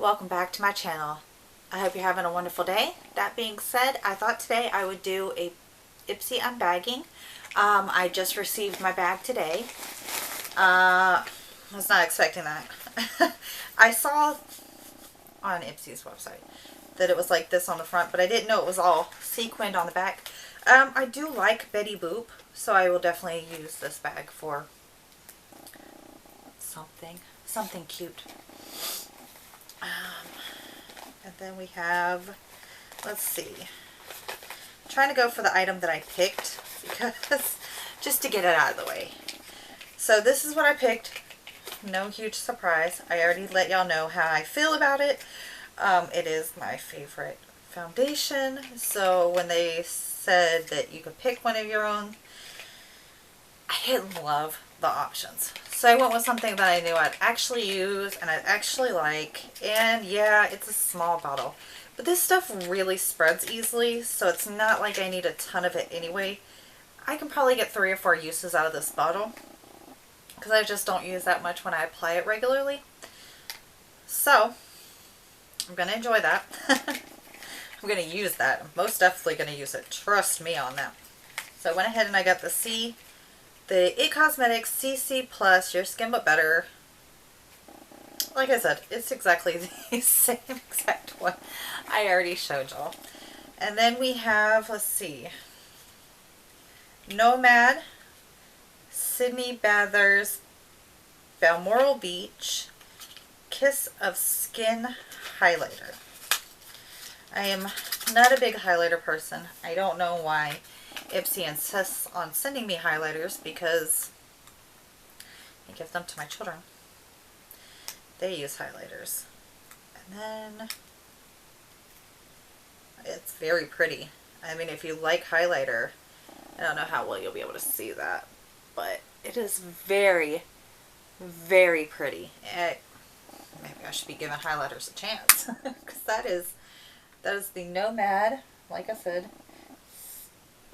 Welcome back to my channel. I hope you're having a wonderful day. That being said, I thought today I would do a Ipsy Unbagging. I just received my bag today. I was not expecting that. I saw on Ipsy's website that it was like this on the front, but I didn't know it was all sequined on the back. I do like Betty Boop, so I will definitely use this bag for something cute. And then we have, let's see, I'm trying to go for the item that I picked because just to get it out of the way. So this is what I picked. No huge surprise. I already let y'all know how I feel about it. It is my favorite foundation. So when they said that you could pick one of your own, I didn't love the options. So I went with something that I knew I'd actually use and I'd actually like. And yeah, it's a small bottle. But this stuff really spreads easily, so it's not like I need a ton of it anyway. I can probably get 3 or 4 uses out of this bottle because I just don't use that much when I apply it regularly. So I'm going to enjoy that. I'm going to use that. I'm most definitely going to use it. Trust me on that. So I went ahead and I got the It Cosmetics CC Plus Your Skin But Better. Like I said, it's exactly the same exact one I already showed y'all. And then we have, let's see, Nomad, Sydney Bathers, Balmoral Beach, Kiss of Skin Highlighter. I am not a big highlighter person. I don't know why Ipsy insists on sending me highlighters because I give them to my children. They use highlighters. And then it's very pretty. I mean, if you like highlighter, I don't know how well you'll be able to see that, but it is very, very pretty. Maybe I should be giving highlighters a chance because that is the Nomad, like I said,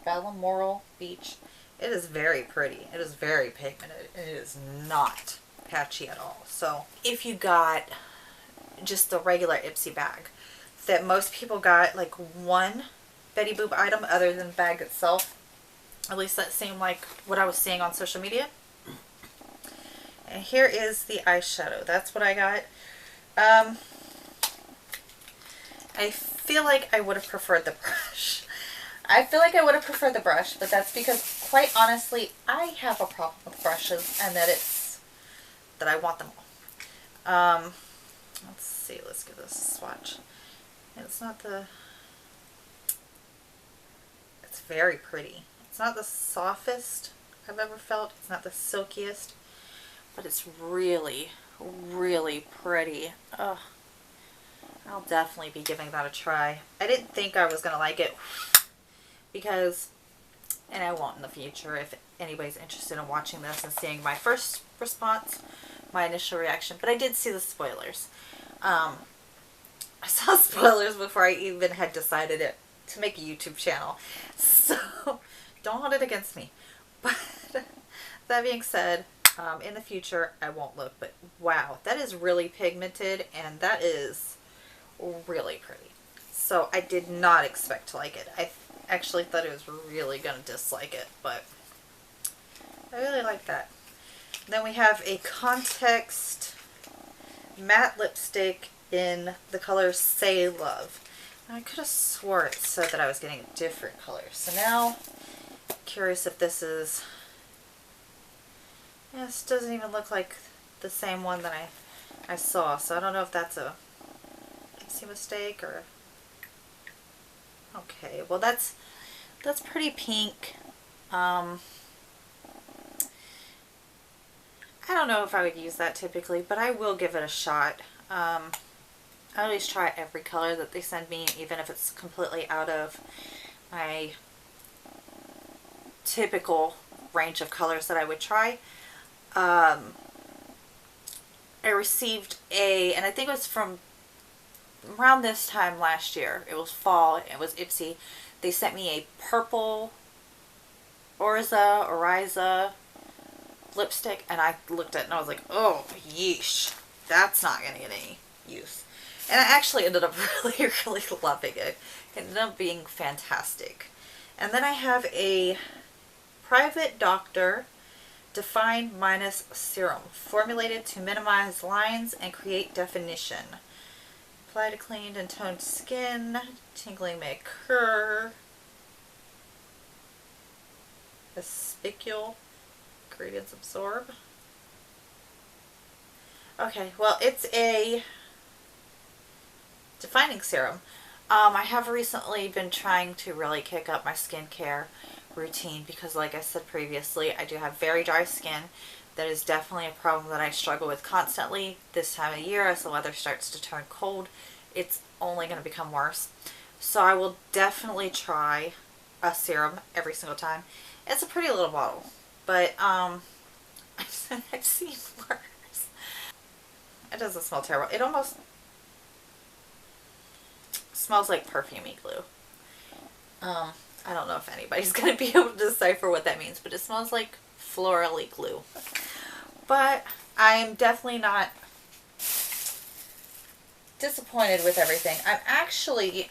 Balmoral Beach. It is very pretty. It is very pigmented. It is not patchy at all. So if you got just the regular Ipsy bag that most people got, like one Betty Boop item other than the bag itself, at least that seemed like what I was seeing on social media. And here is the eyeshadow. That's what I got. I feel like I would have preferred the brush. But that's because, quite honestly, I have a problem with brushes and that I want them all. Let's see, let's give this a swatch. It's very pretty. It's not the softest I've ever felt. It's not the silkiest, but it's really, really pretty. Ugh. I'll definitely be giving that a try. I didn't think I was going to like it because, and I won't in the future if anybody's interested in watching this and seeing my first response, my initial reaction, but I did see the spoilers. I saw spoilers before I even had decided to make a YouTube channel, so don't hold it against me. But that being said, in the future I won't look, but wow, that is really pigmented and that is really pretty. So I did not expect to like it. I actually thought I was really going to dislike it, but I really like that. Then we have a Context matte lipstick in the color Say Love. I could have swore it said that I was getting a different color. So now, curious if this is... Yeah, this doesn't even look like the same one that I saw. So I don't know if that's a mistake or... Okay, well that's pretty pink. I don't know if I would use that typically, but I will give it a shot. I always try every color that they send me, even if it's completely out of my typical range of colors that I would try. I received and I think it was from around this time last year. It was fall. It was Ipsy. They sent me a purple Oriza lipstick, and I looked at it and I was like, oh, yeesh. That's not going to get any use. And I actually ended up really, really loving it. It ended up being fantastic. And then I have a Private Doctor Define Minus Serum, formulated to minimize lines and create definition. Apply to cleaned and toned skin. Tingling may occur. A spicule. Ingredients absorb. Okay, well, it's a defining serum. I have recently been trying to really kick up my skincare routine because, like I said previously, I do have very dry skin. That is definitely a problem that I struggle with constantly this time of year. As the weather starts to turn cold, it's only going to become worse. So I will definitely try a serum every single time. It's a pretty little bottle, but I've seen worse. It doesn't smell terrible. It almost smells like perfumey glue. I don't know if anybody's going to be able to decipher what that means, but it smells like florally glue. But I'm definitely not disappointed with everything. I'm actually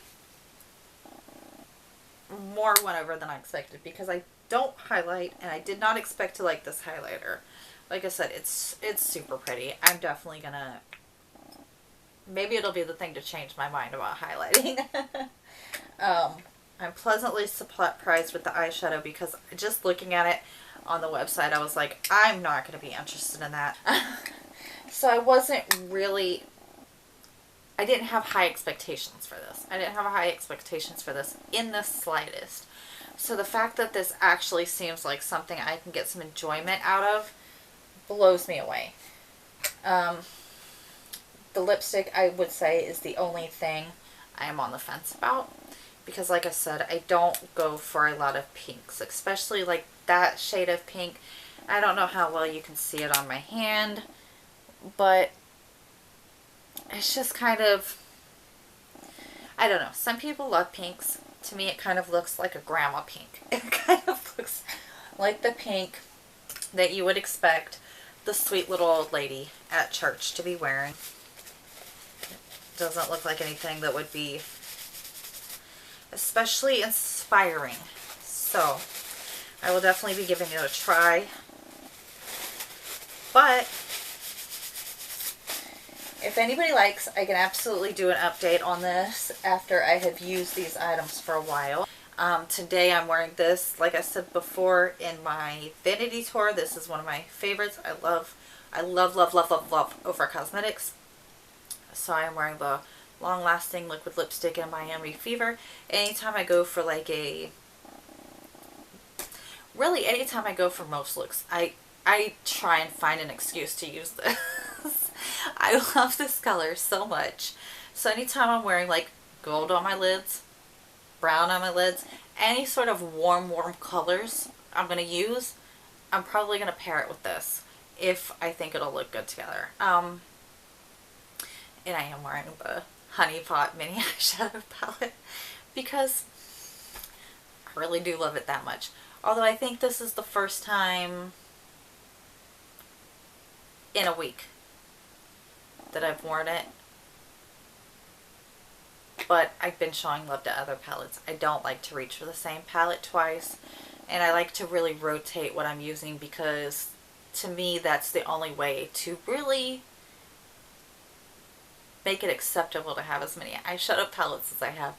more won over than I expected because I don't highlight, and I did not expect to like this highlighter. Like I said, it's super pretty. I'm definitely gonna, maybe it'll be the thing to change my mind about highlighting. I'm pleasantly surprised with the eyeshadow because just looking at it on the website, I was like, I'm not going to be interested in that. So I wasn't really, I didn't have high expectations for this. I didn't have high expectations for this in the slightest. So the fact that this actually seems like something I can get some enjoyment out of blows me away. The lipstick, I would say, is the only thing I am on the fence about. Because like I said, I don't go for a lot of pinks, especially like that shade of pink. I don't know how well you can see it on my hand, but it's just kind of, I don't know. Some people love pinks. To me, it kind of looks like a grandma pink. It kind of looks like the pink that you would expect the sweet little old lady at church to be wearing. It doesn't look like anything that would be especially inspiring. So I will definitely be giving it a try. But if anybody likes, I can absolutely do an update on this after I have used these items for a while. Today I'm wearing this, like I said before, in my vanity tour. This is one of my favorites. I love Over Cosmetics. So I'm wearing the long-lasting liquid lipstick in Miami Fever. Anytime I go for like really anytime I go for most looks, I try and find an excuse to use this. I love this color so much. So anytime I'm wearing like gold on my lids, brown on my lids, any sort of warm colors I'm going to use, I'm probably going to pair it with this if I think it'll look good together. And I am wearing the Honey Pot mini eyeshadow palette because I really do love it that much. Although I think this is the first time in a week that I've worn it. But I've been showing love to other palettes. I don't like to reach for the same palette twice. And I like to really rotate what I'm using because to me that's the only way to really make it acceptable to have as many eyeshadow palettes as I have.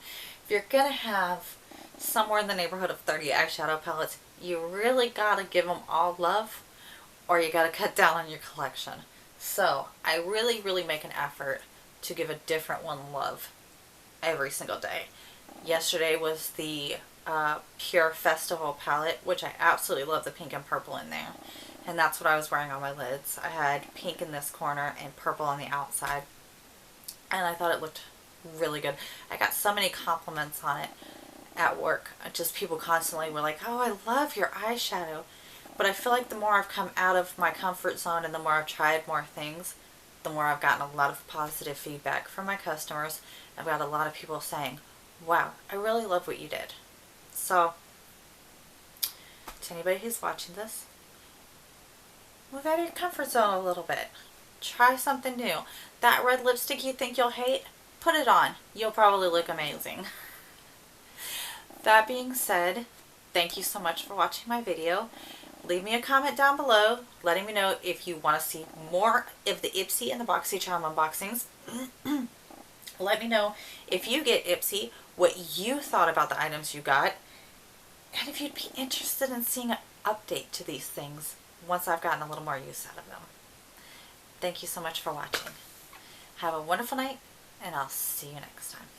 If you're going to have somewhere in the neighborhood of 30 eyeshadow palettes, you really got to give them all love or you got to cut down on your collection. So I really make an effort to give a different one love every single day. Yesterday was the Pure Festival palette, which I absolutely love the pink and purple in there. And that's what I was wearing on my lids. I had pink in this corner and purple on the outside. And I thought it looked really good. I got so many compliments on it at work. Just people constantly were like, oh, I love your eyeshadow. But I feel like the more I've come out of my comfort zone and the more I've tried more things, the more I've gotten a lot of positive feedback from my customers. I've got a lot of people saying, wow, I really love what you did. So, to anybody who's watching this, move out of your comfort zone a little bit. Try something new. That red lipstick you think you'll hate, put it on. You'll probably look amazing. That being said, thank you so much for watching my video. Leave me a comment down below letting me know if you want to see more of the Ipsy and the BoxyCharm unboxings. Let me know if you get Ipsy, what you thought about the items you got, and if you'd be interested in seeing an update to these things once I've gotten a little more use out of them. Thank you so much for watching. Have a wonderful night, and I'll see you next time.